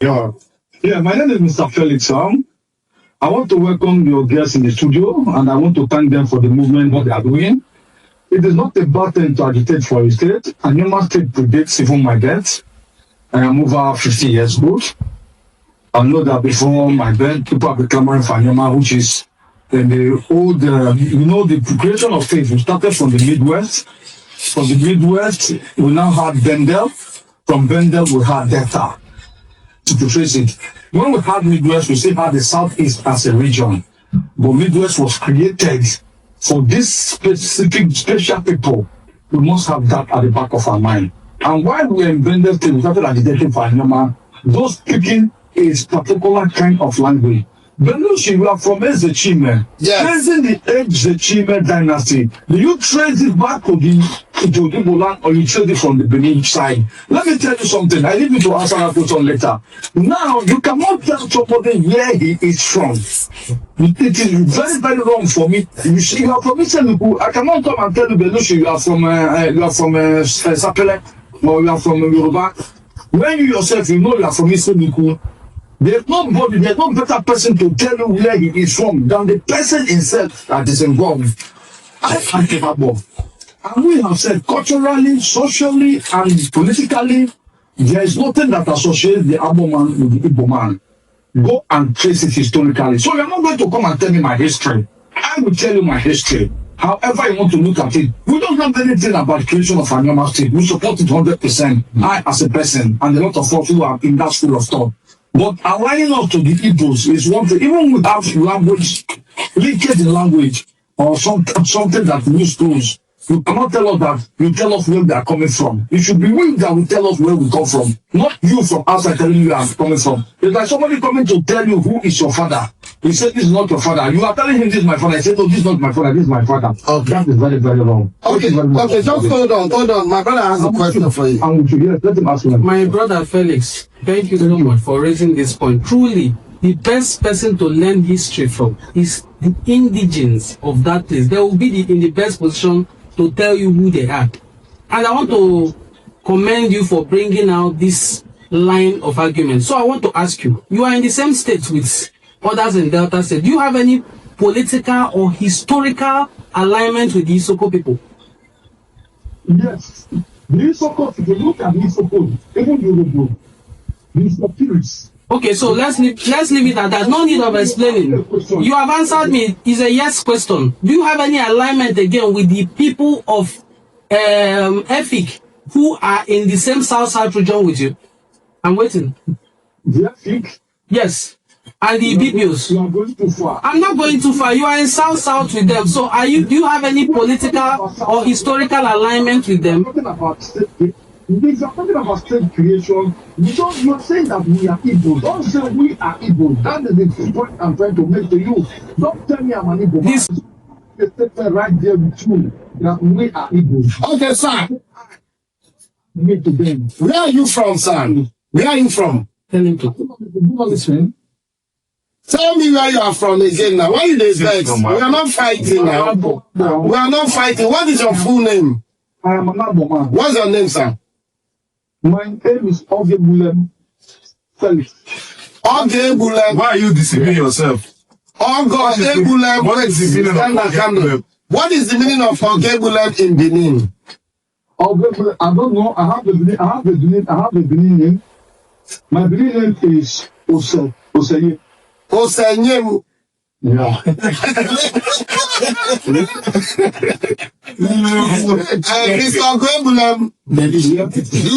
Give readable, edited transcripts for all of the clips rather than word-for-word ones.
Yeah. Yeah, my name is Mr. Felix. I want to welcome your guests in the studio and I want to thank them for the movement what they are doing. It is not a bad thing to agitate for a state. And human state predates even my death. I am over 50 years old. I know that before my birth, people have been clamoring for Nyama, which is the old, the creation of faith. We started from the Midwest. From the Midwest, we now had Bendel. From Bendel, we had Delta. To trace it. When we had Midwest, we still had the Southeast as a region. But Midwest was created for this specific special people. We must have that at the back of our mind. And while we were in Bendel State, we started agitating for Anyama, those speaking a particular kind of language. Belushi, you are from Ezechime. Yes. Tracing the Ezechime dynasty. Do you trace it back to the Igbo land or you trace it from the Benin side? Let me tell you something. I need you to answer that question later. Now, you cannot tell somebody where he is from. It is very, very wrong for me. You are from Isenuku. I cannot come and tell you, Belushi, you are from Sapele or you are from Yoruba. When you yourself, you know you are from Isenuku. There's no better person to tell you where he is from than the person himself that is involved. I am Agbor. And we have said culturally, socially, and politically, there is nothing that associates the Agbor man with the Igbo man. Go and trace it historically. So you're not going to come and tell me my history. I will tell you my history. However you want to look at it, we don't have anything about the creation of Anyama State. We support it 100%. I, as a person, and a lot of us who are in that school of thought. But aligning up to the Igbos is one thing. Even without language, linkage in language, or something that we use, you cannot tell us that. You tell us where they are coming from. It should be we that will tell us where we come from, not you from outside telling you where I'm coming from. It's like somebody coming to tell you who is your father. He said, "This is not your father." You are telling him, "This is my father." I said, "No, this is not my father. This is my father." Okay. That is very, very wrong. Okay, just hold on. My brother has a question for you. And we should, yes, let him ask you. My brother Felix, thank you so much for raising this point. Truly, the best person to learn history from is the indigenes of that place. They will be in the best position to tell you who they are. And I want to commend you for bringing out this line of argument. So I want to ask you, you are in the same state with others in Delta State. Do you have any political or historical alignment with the Isoko people? Yes. The Isoko, if you look at the Isoko, even Yoruba, the Isoko. Okay, so let's leave it at that. No need of explaining. You have answered me. It's a yes question. Do you have any alignment again with the people of Efik who are in the same South region with you? I'm waiting. The Efik? Yes. And the Igbos. You are going too far. I'm not going too far. You are in South with them. So do you have any political or historical alignment with them? Talking about state, if you're talking about state creation, you're saying that we are Igbo. Don't say we are Igbo. That is the point I'm trying to make to you. Don't tell me I'm an Igbo. This statement right there with you that we are Igbo. Okay, sir. Me to them. Where are you from, sir? Where are you from? Tell him to. Tell me where you are from again now. Why are you this vex? We are not fighting now. We are not fighting. What is your full name? I am an Agbor man. What's your name, sir? My name is Ogebulem Felix. Ogebulem. Why are you deceiving yourself? Ogebulem. What is the meaning of Ogebulem? What is the meaning of Ogebulem in Benin? Ogebulem, I don't know. I have the Benin name. My Benin name is Oseye. Osenyem. Yeah. Mr. Ogebulem, do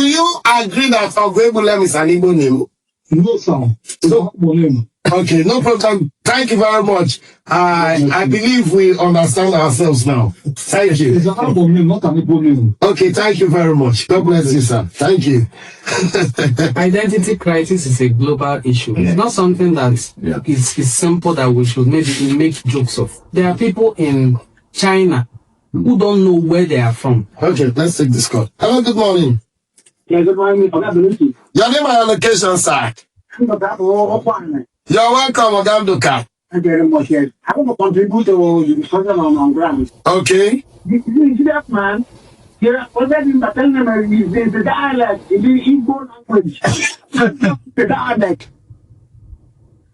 you agree that Ogebulem is an Igbo name? No, sir. It's an Igbo name. Okay, no problem. Thank you very much. I believe we understand ourselves now. Thank you. It's an Igbo name, not an Igbo name. Okay, thank you very much. God bless you, sir. Thank you. Identity crisis is a global issue. It's not something that is simple that we should maybe make jokes of. There are people in China who don't know where they are from. Okay, let's take this call. Hello, good morning. Yeah, good morning. Your name and your location, sir. You're welcome, Ogamduka. Thank you very much. Yes. I want to contribute to the discussion on ground. Okay. You see that man? Yeah, what that means, I tell them is the dialect, in the Igbo language. The dialect.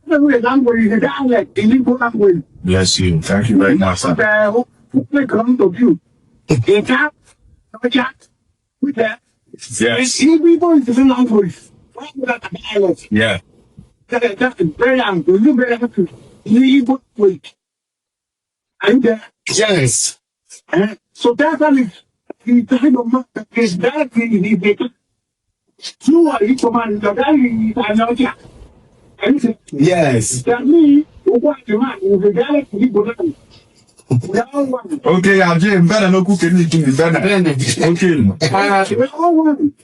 The language is the dialect, in Igbo language. Bless you. Thank you very much, sir. Who come to you? In chat, no chat, with that. Yes. Igbo is the language. What is that dialect? Yeah. That's very young. You very happy. In the Igbo language. Are you there? Yes. So that's how the kind of man that is that the you are command the guy is not here. And he Yes. that me, what the man is the guy who go down. We are all one. Okay, I'm Jim. Better no cook anything. Better. Okay. We are all one.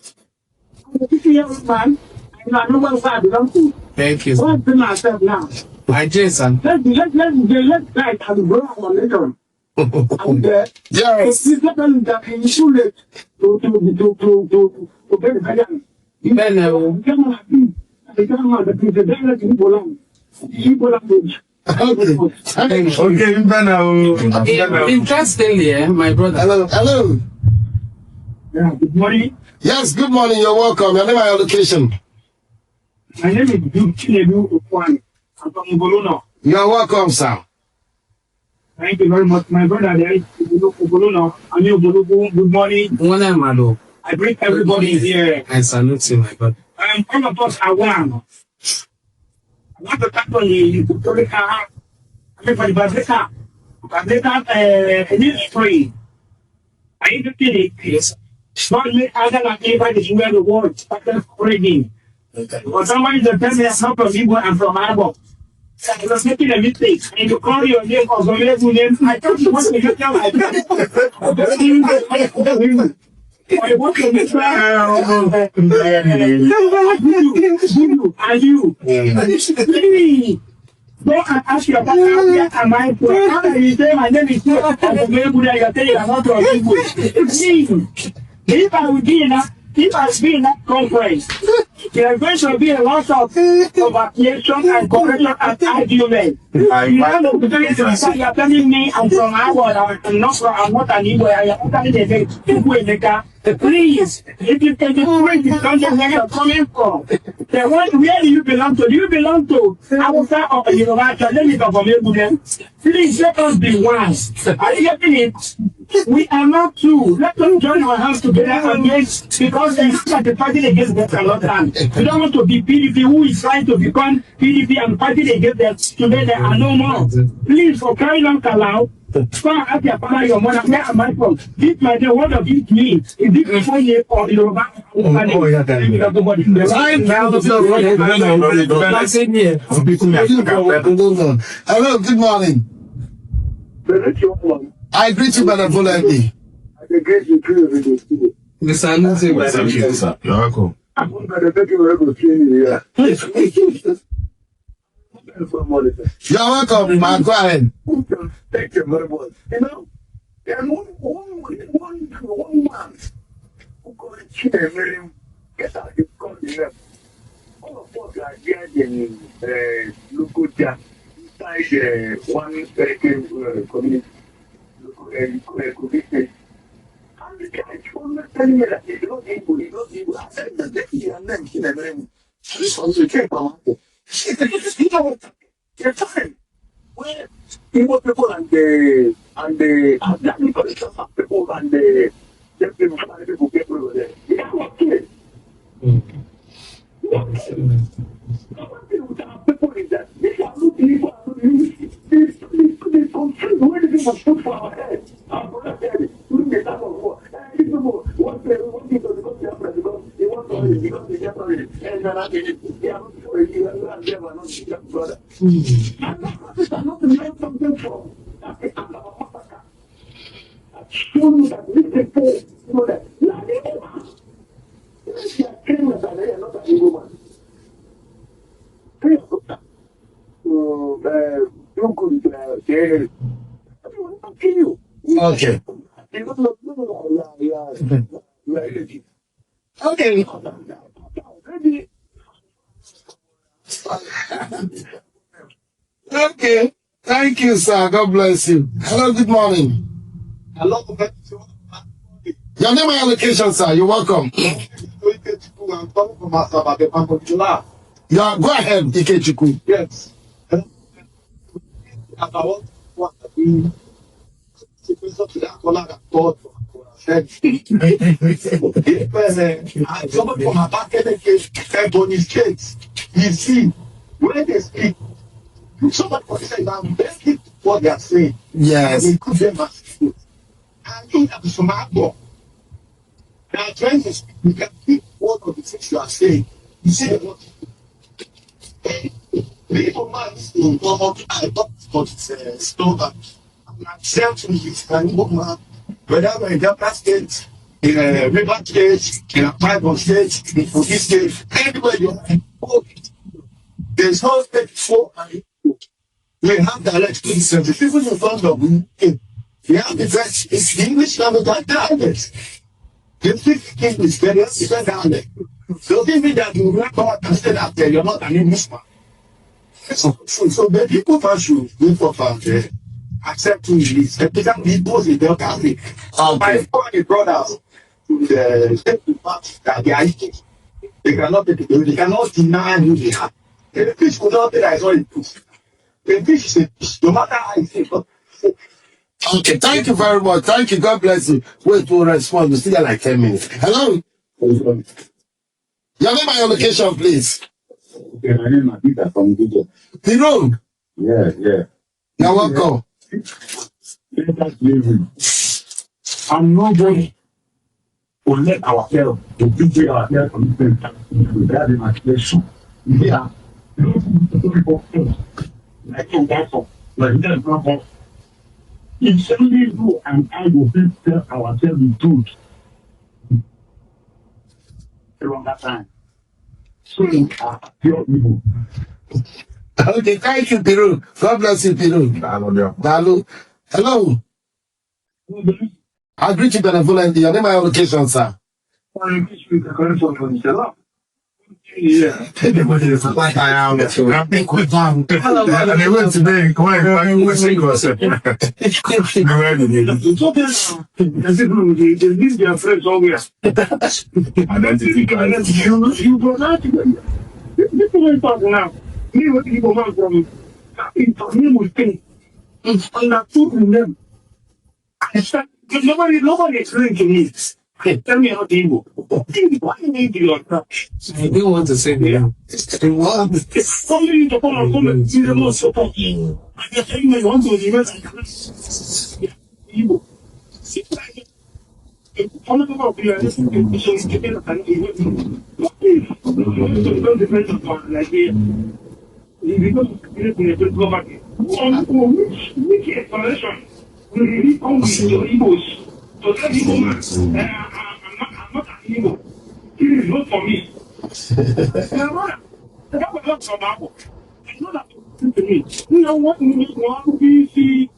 I'm a 50-year-old man, and I know what I belong to. Thank you. What's the myself now? Hi, Jason. Let's try and grow on later. And Yes. it's not that he should to get the Interestingly, my brother. Hello. Hello. Yeah, good morning. Yes, good morning. You're welcome. Your name and your location. My name is Duke Chinedu Okwan. I'm from Ugolono. You're welcome, sir. Thank you very much, my brother. There is Ugolono. I'm Ugolono. Good morning. I bring everybody here. I salute you, my brother. All of us are one. I want to talk on the historical. I mean, for the Bazeka. Bazeka, this free. I need to tell it. Yes. Not me, other than everybody is where the world started spreading. But somebody that tells me I'm not from Igbo, I'm from Agbor. I was making a mistake. And you call your name or some other name. I thought you want to get your life. I want to get you. Please. Go and ask your father, where am I from? How do you say my name is not of the neighborhood you're telling I'm not from Igbo? Please. If I would be in that, if I be in that conference, there are going to be a lot of vacation and correction and argument. You know, because you're telling me I'm from Agbor, I'm not an Igbo, I'm not an Igbo. Please, if you can explain the country where you're coming from, the one where do you belong to? Do you belong to Hausa or Yoruba? Let me talk from you. Please let us be one. Are you getting it? We are not two. Let us join our hands together against, because they look at the fighting against them a lot of time. We don't want to be PDP who is trying to become PDP and fighting against them. Today there are no more. Please, for crying out aloud, ask your father, your mother, where am I from? This my day, what does it mean? Is it before you or Yoruba? Hello, good morning. I greet you, Brother Volandi. I greet you too. The salute you, my Thank you, sir. You're welcome. I'm going to take you where go train you. You're welcome, man. Go ahead. Thank you very much. You know, there's one man who called it Chinedu. Get out the country. All of us are there in local chat inside one community. Community. And the guy was telling me that he's not able. I said that he and them Chinedu. This was the case. You know what? There's time where Igbo people and the people and the people get over there. They are not kids. People is that these are not people. They confuse where the people put for our head. Our brother said during the time of war. These people want people because they are president. They want to because they are married. And they are not for you and they are not your brother. And that not the man something from. That's the act of a massacre. I show you that this people, you know that. They are criminals and they are not an evil man. You could say, everyone will kill you. Okay. Okay. Okay. Thank you, sir. God bless you. Hello, good morning. Hello, Your name and your location, sir. You're welcome. I'm coming from Asaba, the Bank of July. Yeah, go ahead, Ikechuku. Yes. About what we to that one that thought if somebody from a back end on his case, you see, when they speak, somebody for say now basically what they are saying. Yes. They could them as and you have some Agbor. They are trying to speak, you can pick one of the things you are saying. You say what people man to come up I thought it's slogan. Same to his and man, whether we're in Delta State, in a River State, in a Bible State, in Kogi State, anywhere you are, there's no state for and we have direct instance. The people in front of me, they have the best, it's the English language and dialect. They speak English, they have different dialect. So give me that you will not come out and say that you're not an Englishman. So the people first should wait for and accept who he is. Especially Igbos in Delta State. My foreign brothers to the state part that they are Igbos. They cannot take it. They cannot deny who they are. The fish could not say that it's not a fish. The fish is a fish, no matter how it's a Okay, thank you very much. Thank you. God bless you. Wait to respond. We still got like 10 minutes. Hello? Your name and your location, please. Okay, my name is Peter from Igbo. The room. Yeah. You're welcome. Let us live. And nobody will let ourselves to betray ourselves from different countries without imagination. Yeah. Like in that song. Like that song. It's only you and I will tell ourselves the truth around that time. So we are pure evil. Okay, thank you, Peru. God bless you, Peru. Dalu. Hello. I greet you benevolently. Your name and your location, sir. Yeah. Everybody is like I am. I think we're done. And they went today. Come on, we're single. It's okay. They leave their friends always. Identity. You go out. This is what I'm talking now. Me, what people want from me will think. And I told them. I said, nobody explained to me. Hey, tell me how to Igbo. Why you need to like that? I didn't want to say that. It's only you to come and come and see the most support. I just tell you, you want to invest in Igbo. How many people are here? This is getting a don't depend on like because in the government. Which explanation will really come with your Igbos? So tell Igbo man, I'm not an Igbo. It is not for me. The government not from Agbor. It's not that to me. You know what? We see.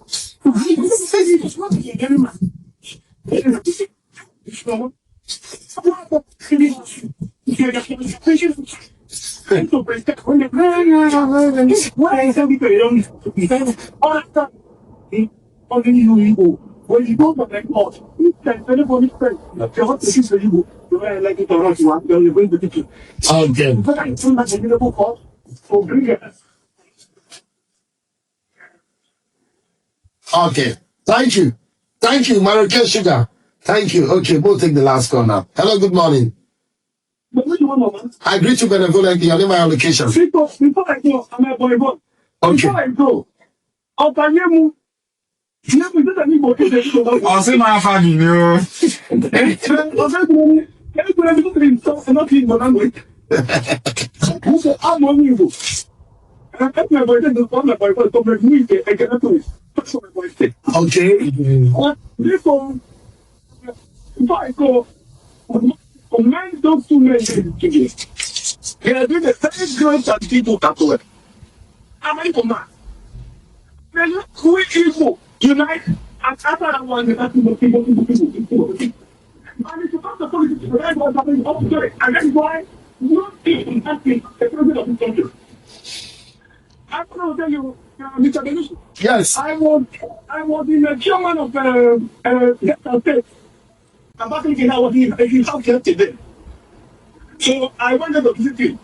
It's not a gentleman. To protect when the why is everybody don't only you Igbo. When you go to the court, if there's anybody friend, they want to shoot the Igbo, you might like it or not, you are going to teach you. Okay. But I think that's a available court for bringers. Okay. Thank you. Thank you, Marrakesh Sugar. Thank you. Okay, we'll take the last call now. Hello, good morning. But what do you want, Mama? I greet you benevolently. Your name and your location. Before I go, I'm a boy. Okay. Before I go, I'll tell you. Ọ̀sìn máa fa nìyí o. Okay. Before I go, command those two men today. They are doing the same great that people can do it. Am I command? Then who is Igbo? Unite and after that one, they have people. And it's about the politics, the right was happening up to it. And that's why you think that the president of this country. I'm going to tell you, Mr. Belushi. Yes. I was in the chairman of Delta State. I'm back thinking I was in South yesterday. So I wanted to visit him.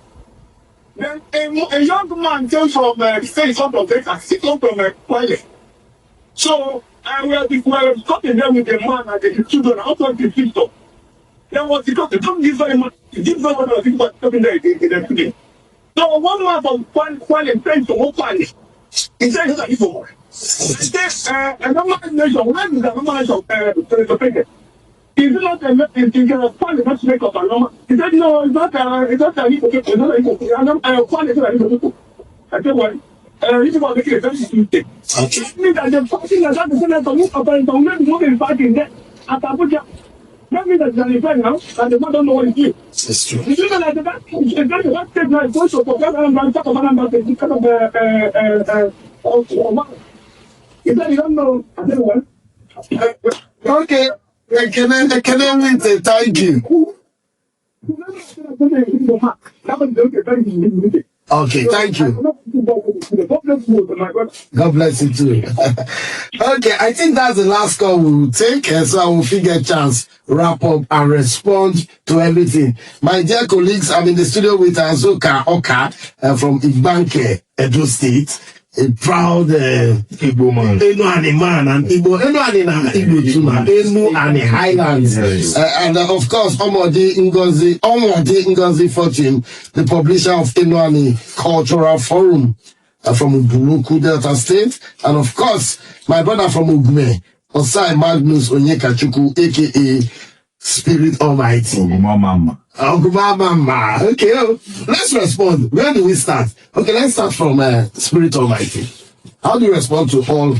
Then a young man came from say something like that, he come from Kwale. So we were talking there with the man and the children outside the picture. Then was because they don't give very much, give very much of people talking there in the today. So one man from Kwale came to Kwale. He said he's a Igbo. He said a normal nation, when is a normal nation to take it? Is it not a Kwale not make up a normal? He said no, it's not a Igbo people, it's not a Igbo people. Kwale is not a Igbo people. I said why? This is what they very stupid. It means that the party that has the Senate to move up and to make moving party there at Abuja. That means that they are now and the man don't know what it is. It's true. You know that that state now is going to forget and talk about the kind of is that you don't know? I don't know. Okay. Can I thank you? Okay, thank you. God bless you too. Okay, I think that's the last call we will take, so I will figure a chance, wrap up and respond to everything. My dear colleagues, I'm in the studio with Azuka Oka from Igbanke, Edo State. A proud Igbo man. Enu and man and Igbo. Enu and Igbo too man. Enu and Highlands. And of course, Omodi Ngozi Fortune, the publisher of Enu and Cultural Forum from Buruku, Delta State. And of course, my brother from Ugume, Osai Magnus Onyekachuku, aka Spirit Almighty. Mama. Okay, let's respond. Where do we start? Okay, let's start from Spirit Almighty. How do you respond to all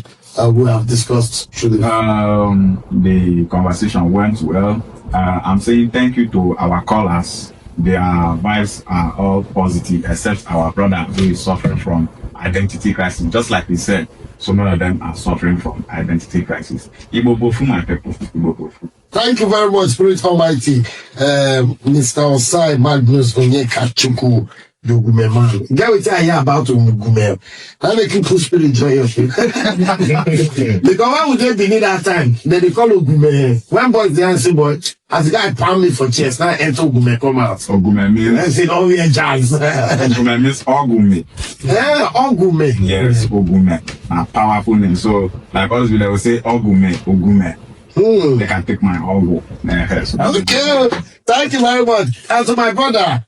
we have discussed today? The conversation went well. I'm saying thank you to our callers. Their vibes are all positive, except our brother who is suffering from identity crisis. Just like we said, so many of them are suffering from identity crisis. Igbo bofu, my people. Igbo bofu. Thank you very much, Spirit Almighty. Mr. Osai Magnus Onyekachuku, the Ugume man. Get what I hear about Ugume. That make you put spirit joy of it. Because why would they be that time? Then they call Ugume. When boys the answer boy, as the guy pound me for chest, now enter Ugume come out. Ogume means. I said, oh yeah, jazz. Ogume means Ogume. Yeah, Ogume. Yes, Ogume. A powerful name. So, like us, we will say Ogume, Ogume. They can take my elbow. Okay, thank you very much. And to my brother,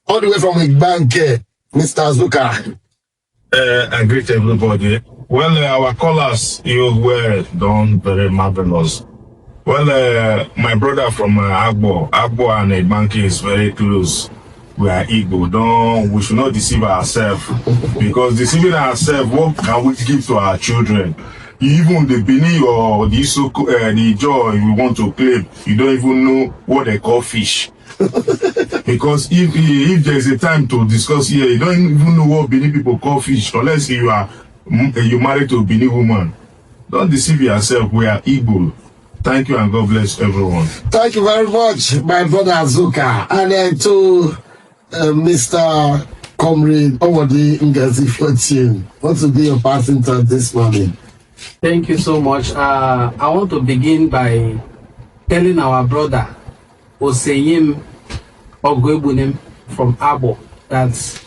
all the way from Igbanke, Mr. Azuka. I greet everybody. Well, our callers, you were done very marvelous. Well, my brother from Agbor and Igbanke is very close. We are Igbo. We should not deceive ourselves, because deceiving ourselves, what can we give to our children? Even the Bini or the Isoko, the joy we want to claim, you don't even know what they call fish. Because if there's a time to discuss here, you don't even know what Bini people call fish, unless you married to a Bini woman. Don't deceive yourself. We are Igbo. Thank you and God bless everyone. Thank you very much, my brother Azuka. And then to Mr. Comrade Omodi Ngozi Fortune. What will be your passing thought this morning? Thank you so much. I want to begin by telling our brother Oseyim Ogwebunim from Agbor that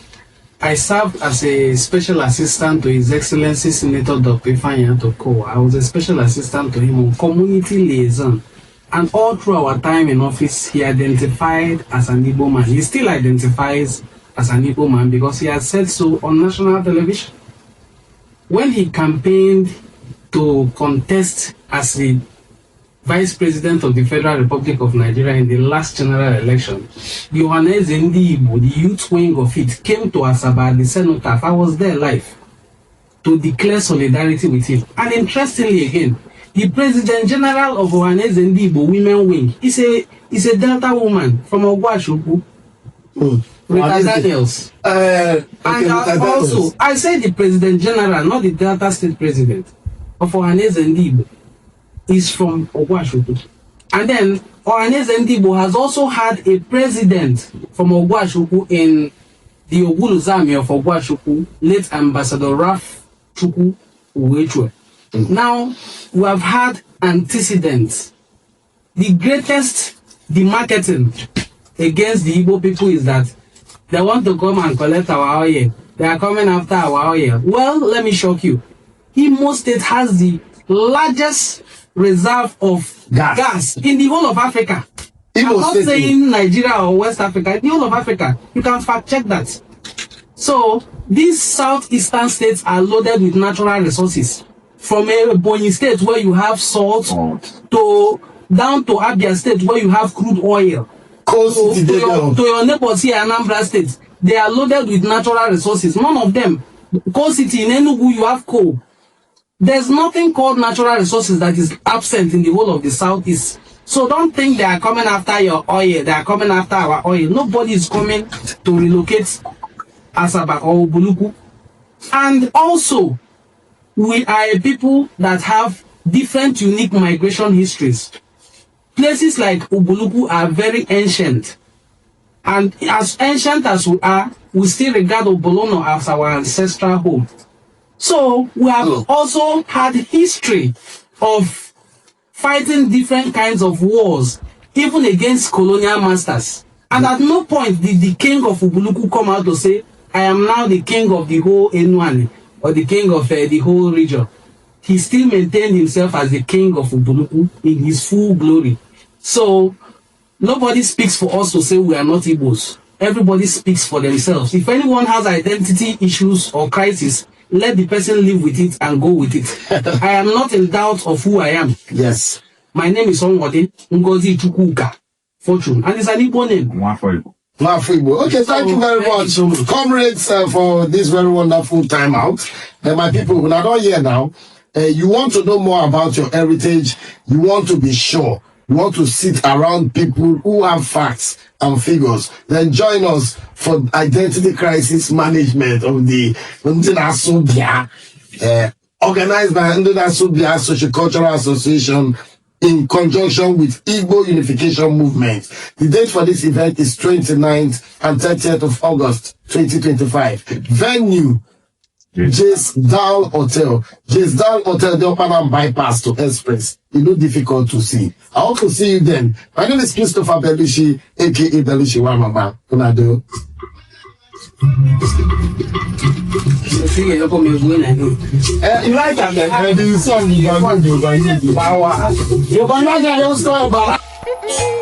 I served as a special assistant to His Excellency Senator Dr. Ifeanyi Atoko. I was a special assistant to him on community liaison. And all through our time in office, he identified as an Igbo man. He still identifies as an Igbo man because he has said so on national television. When he campaigned to contest as the Vice President of the Federal Republic of Nigeria in the last general election, the Ohaneze Ndi Igbo, the youth wing of it, came to Asaba, the cenotaph. I was there live to declare solidarity with him. And interestingly again, the President General of Ohaneze Ndi Igbo Women Wing is a Delta woman from Ogwashuku, Rita Daniels. And also, I say the President General, not the Delta State President of Ohaneze Ndi Igbo, is from Ogwashuku. And then Ohaneze Ndi Igbo has also had a president from Ogwashuku in the Oguluzami of Ogwashuku, late Ambassador Raf Chukwu Uwechwe. Now, we have had antecedents the greatest marketing against the Igbo people is that they want to come and collect our oil. They are coming after our oil. Well, let me shock you. Imo State has the largest reserve of gas in the whole of Africa. I'm not saying Nigeria or West Africa, in the whole of Africa. You can fact check that. So, these southeastern states are loaded with natural resources. From Ebonyi state where you have salt to down to Abia state where you have crude oil. To your neighbors here, Anambra state, they are loaded with natural resources. None of them. Coal City, in Enugu, you have coal. There's nothing called natural resources that is absent in the whole of the southeast. So don't think they are coming after your oil. They are coming after our oil. Nobody is coming to relocate Asaba or Ubuluku. And also, we are a people that have different unique migration histories. Places like Ubuluku are very ancient. And as ancient as we are, we still regard Obolono as our ancestral home. So we have also had history of fighting different kinds of wars, even against colonial masters. And at no point did the king of Ubuluku come out to say, I am now the king of the whole Enuani, or the king of the whole region. He still maintained himself as the king of Ubuluku in his full glory. So nobody speaks for us to say we are not Igbos. Everybody speaks for themselves. If anyone has identity issues or crisis, let the person live with it and go with it. I am not in doubt of who I am. Yes. My name is Onwode Ngozi Chukwuka Fortune, and it's an Igbo name. Igbo. Okay, thank you very much, comrades, for this very wonderful time out. And my people, when I don't hear now, you want to know more about your heritage, you want to be sure, you want to sit around people who have facts and figures, then join us for identity crisis management of the Ndinasobia, organized by Ndinasobia Sociocultural Association in conjunction with Igbo Unification Movement. The date for this event is 29th and 30th of August 2025. Venue, Jesdal Hotel. Jesdal Hotel, the Opanam bypass to Express. It looks difficult to see. I hope to see you then. My name is Christopher Belushi, aka Belushi Wamama. Kunado. You like that? The song you can do. You're going to